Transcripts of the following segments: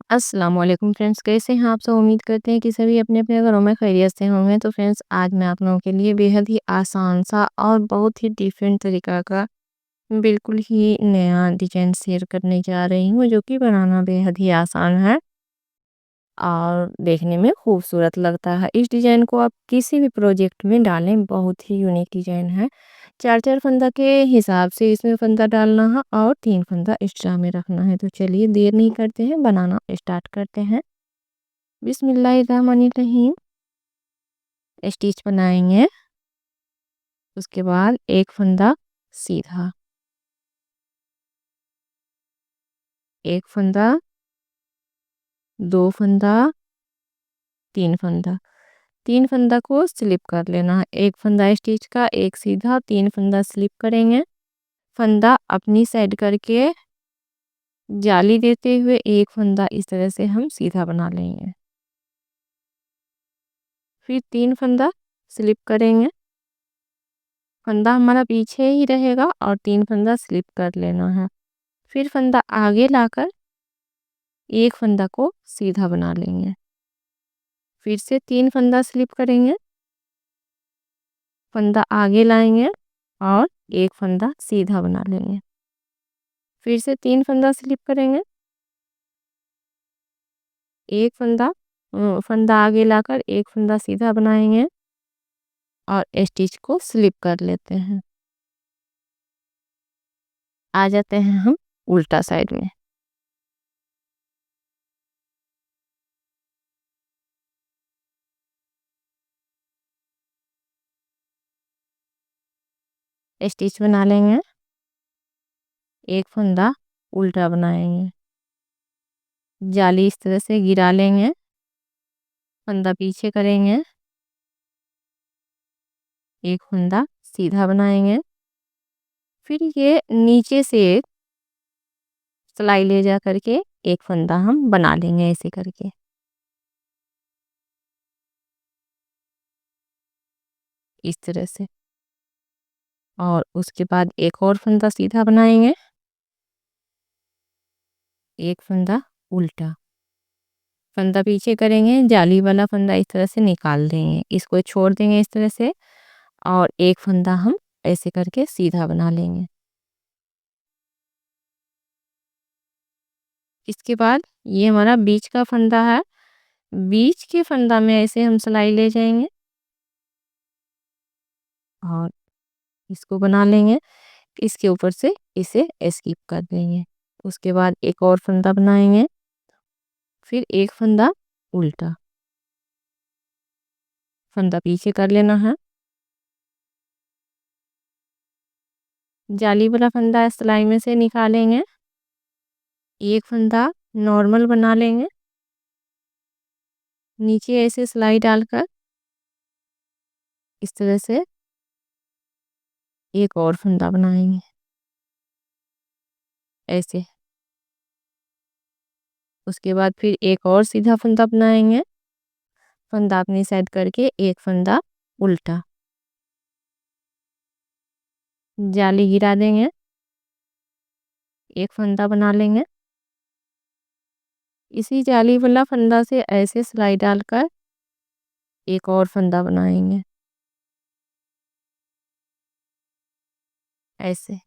अस्सलाम वालेकुम फ्रेंड्स, कैसे हैं आप सब? उम्मीद करते हैं कि सभी अपने-अपने घरों में खैरियत से होंगे। तो फ्रेंड्स, आज मैं आप लोगों के लिए बेहद ही आसान सा और बहुत ही डिफरेंट तरीका का बिल्कुल ही नया डिज़ाइन शेयर करने जा रही हूँ, जो कि बनाना बेहद ही आसान है और देखने में खूबसूरत लगता है। इस डिज़ाइन को आप किसी भी प्रोजेक्ट में डालें, बहुत ही यूनिक डिज़ाइन है। 4-4 फंदा के हिसाब से इसमें फंदा डालना है और 3 फंदा एक्स्ट्रा में रखना है। तो चलिए देर नहीं करते हैं, बनाना स्टार्ट करते हैं। बिस्मिल्लाहिर्रहमानिर्रहीम। स्टिच बनाएंगे, उसके बाद एक फंदा सीधा, एक फंदा, दो फंदा, तीन फंदा। तीन फंदा को स्लिप कर लेना है। एक फंदा स्टिच का, एक सीधा, तीन फंदा स्लिप करेंगे। फंदा अपनी साइड करके जाली देते हुए एक फंदा इस तरह से हम सीधा बना लेंगे। फिर तीन फंदा स्लिप करेंगे। फंदा हमारा पीछे ही रहेगा और तीन फंदा स्लिप कर लेना है। फिर फंदा आगे लाकर एक फंदा को सीधा बना लेंगे। फिर से तीन फंदा स्लिप करेंगे, फंदा आगे लाएंगे और एक फंदा सीधा बना लेंगे। फिर से तीन फंदा स्लिप करेंगे, एक फंदा फंदा आगे लाकर एक फंदा सीधा बनाएंगे और स्टिच को स्लिप कर लेते हैं। आ जाते हैं हम उल्टा साइड में। स्टिच बना लेंगे, एक फंदा उल्टा बनाएंगे, जाली इस तरह से गिरा लेंगे, फंदा पीछे करेंगे, एक फंदा सीधा बनाएंगे। फिर ये नीचे से एक सिलाई ले जा करके एक फंदा हम बना लेंगे ऐसे करके, इस तरह से। और उसके बाद एक और फंदा सीधा बनाएंगे, एक फंदा उल्टा, फंदा पीछे करेंगे, जाली वाला फंदा इस तरह से निकाल देंगे, इसको छोड़ देंगे इस तरह से और एक फंदा हम ऐसे करके सीधा बना लेंगे। इसके बाद ये हमारा बीच का फंदा है, बीच के फंदा में ऐसे हम सिलाई ले जाएंगे और इसको बना लेंगे, इसके ऊपर से इसे स्किप कर देंगे। उसके बाद एक और फंदा बनाएंगे, फिर एक फंदा उल्टा, फंदा पीछे कर लेना है, जाली वाला फंदा सिलाई में से निकालेंगे, एक फंदा नॉर्मल बना लेंगे, नीचे ऐसे सिलाई डालकर इस तरह से एक और फंदा बनाएंगे ऐसे। उसके बाद फिर एक और सीधा फंदा बनाएंगे, फंदा अपनी साइड करके एक फंदा उल्टा, जाली गिरा देंगे, एक फंदा बना लेंगे, इसी जाली वाला फंदा से ऐसे सिलाई डालकर एक और फंदा बनाएंगे ऐसे।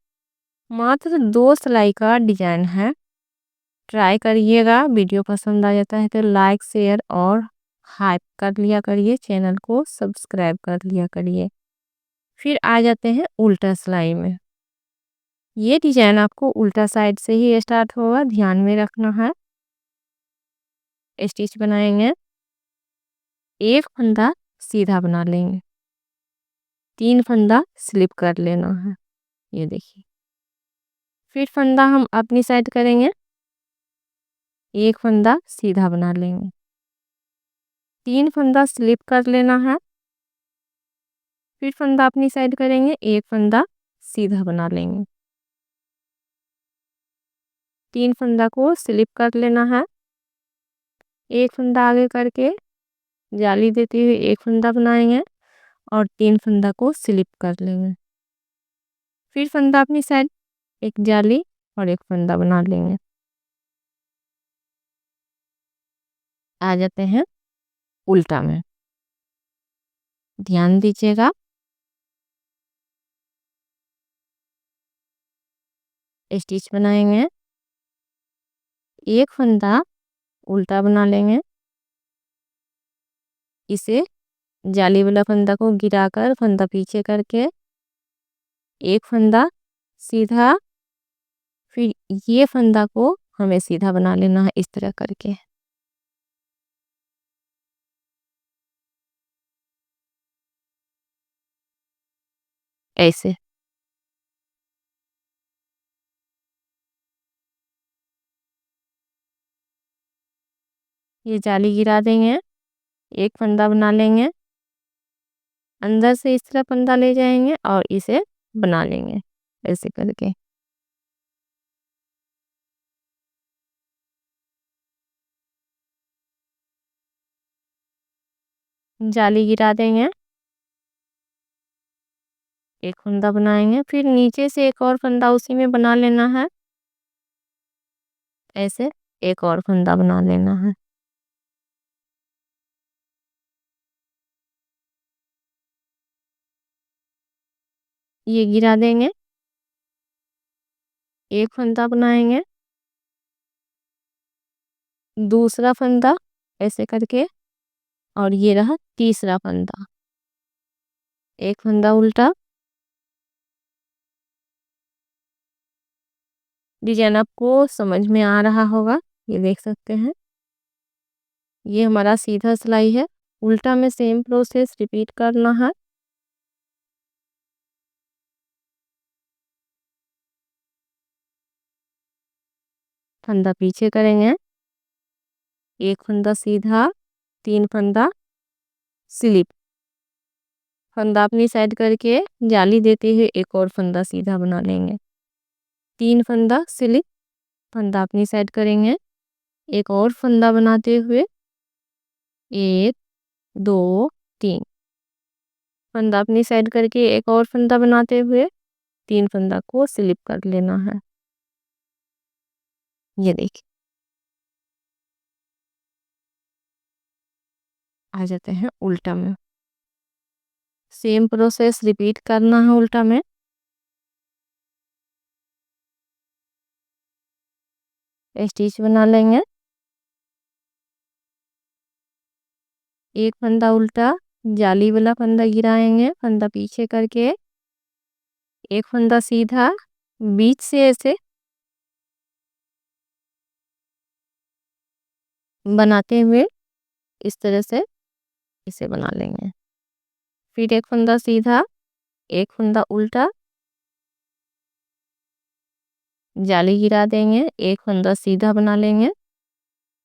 मात्र दो सिलाई का डिजाइन है, ट्राई करिएगा। वीडियो पसंद आ जाता है तो लाइक शेयर और हाइप कर लिया करिए, चैनल को सब्सक्राइब कर लिया करिए। फिर आ जाते हैं उल्टा सिलाई में। ये डिजाइन आपको उल्टा साइड से ही स्टार्ट होगा, ध्यान में रखना है। स्टिच बनाएंगे, एक फंदा सीधा बना लेंगे, तीन फंदा स्लिप कर लेना है, ये देखिए। फिर फंदा हम अपनी साइड करेंगे, एक फंदा सीधा बना लेंगे, तीन फंदा स्लिप कर लेना है, फिर फंदा अपनी साइड करेंगे, एक फंदा सीधा बना लेंगे, तीन फंदा को स्लिप कर लेना है, एक फंदा आगे करके जाली देते हुए एक फंदा बनाएंगे और तीन फंदा को स्लिप कर लेंगे। फिर फंदा अपनी साइड एक जाली और एक फंदा बना लेंगे। आ जाते हैं उल्टा में। ध्यान दीजिएगा। स्टिच बनाएंगे, एक फंदा उल्टा बना लेंगे, इसे जाली वाला फंदा को गिराकर फंदा पीछे करके एक फंदा सीधा, फिर ये फंदा को हमें सीधा बना लेना है इस तरह करके। ऐसे ये जाली गिरा देंगे, एक फंदा बना लेंगे, अंदर से इस तरह फंदा ले जाएंगे और इसे बना लेंगे ऐसे करके। जाली गिरा देंगे, एक फंदा बनाएंगे, फिर नीचे से एक और फंदा उसी में बना लेना है। ऐसे एक और फंदा बना लेना है। ये गिरा देंगे, एक फंदा बनाएंगे, दूसरा फंदा ऐसे करके, और ये रहा तीसरा फंदा। एक फंदा उल्टा। डिजाइन आपको समझ में आ रहा होगा, ये देख सकते हैं। ये हमारा सीधा सिलाई है। उल्टा में सेम प्रोसेस रिपीट करना है। फंदा पीछे करेंगे, एक फंदा सीधा, तीन फंदा स्लिप, फंदा अपनी साइड करके जाली देते हुए एक और फंदा सीधा बना लेंगे, तीन फंदा स्लिप, फंदा अपनी साइड करेंगे, एक और फंदा बनाते हुए एक, दो, तीन, फंदा अपनी साइड करके एक और फंदा बनाते हुए तीन फंदा को स्लिप कर लेना है। ये देखिए, आ जाते हैं उल्टा में। सेम प्रोसेस रिपीट करना है उल्टा में। स्टिच बना लेंगे, एक फंदा उल्टा, जाली वाला फंदा गिराएंगे, फंदा पीछे करके एक फंदा सीधा, बीच से ऐसे बनाते हुए इस तरह से इसे बना लेंगे। फिर एक फंदा सीधा, एक फंदा उल्टा, जाली गिरा देंगे, एक फंदा सीधा बना लेंगे,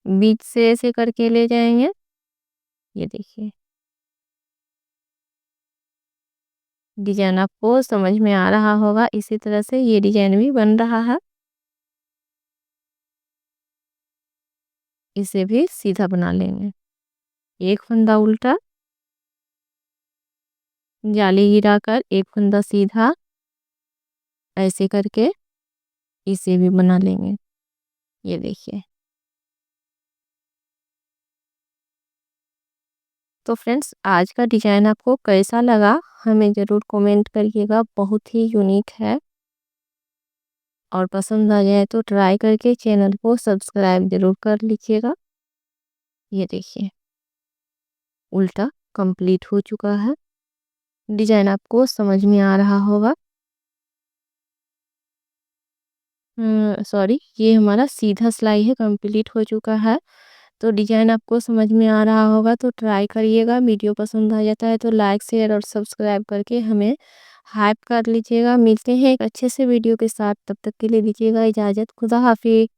बीच से ऐसे करके ले जाएंगे। ये देखिए, डिजाइन आपको समझ में आ रहा होगा। इसी तरह से ये डिजाइन भी बन रहा है। इसे भी सीधा बना लेंगे, एक फंदा उल्टा, जाली गिराकर एक फंदा सीधा, ऐसे करके इसे भी बना लेंगे। ये देखिए। तो फ्रेंड्स, आज का डिजाइन आपको कैसा लगा हमें ज़रूर कमेंट करिएगा। बहुत ही यूनिक है, और पसंद आ जाए तो ट्राई करके चैनल को सब्सक्राइब जरूर कर लीजिएगा। ये देखिए, उल्टा कंप्लीट हो चुका है। डिजाइन आपको समझ में आ रहा होगा। सॉरी, ये हमारा सीधा सिलाई है, कंप्लीट हो चुका है। तो डिजाइन आपको समझ में आ रहा होगा, तो ट्राई करिएगा। वीडियो पसंद आ जाता है तो लाइक शेयर और सब्सक्राइब करके हमें हाइप कर लीजिएगा। मिलते हैं एक अच्छे से वीडियो के साथ, तब तक के लिए दीजिएगा इजाज़त। खुदा हाफिज।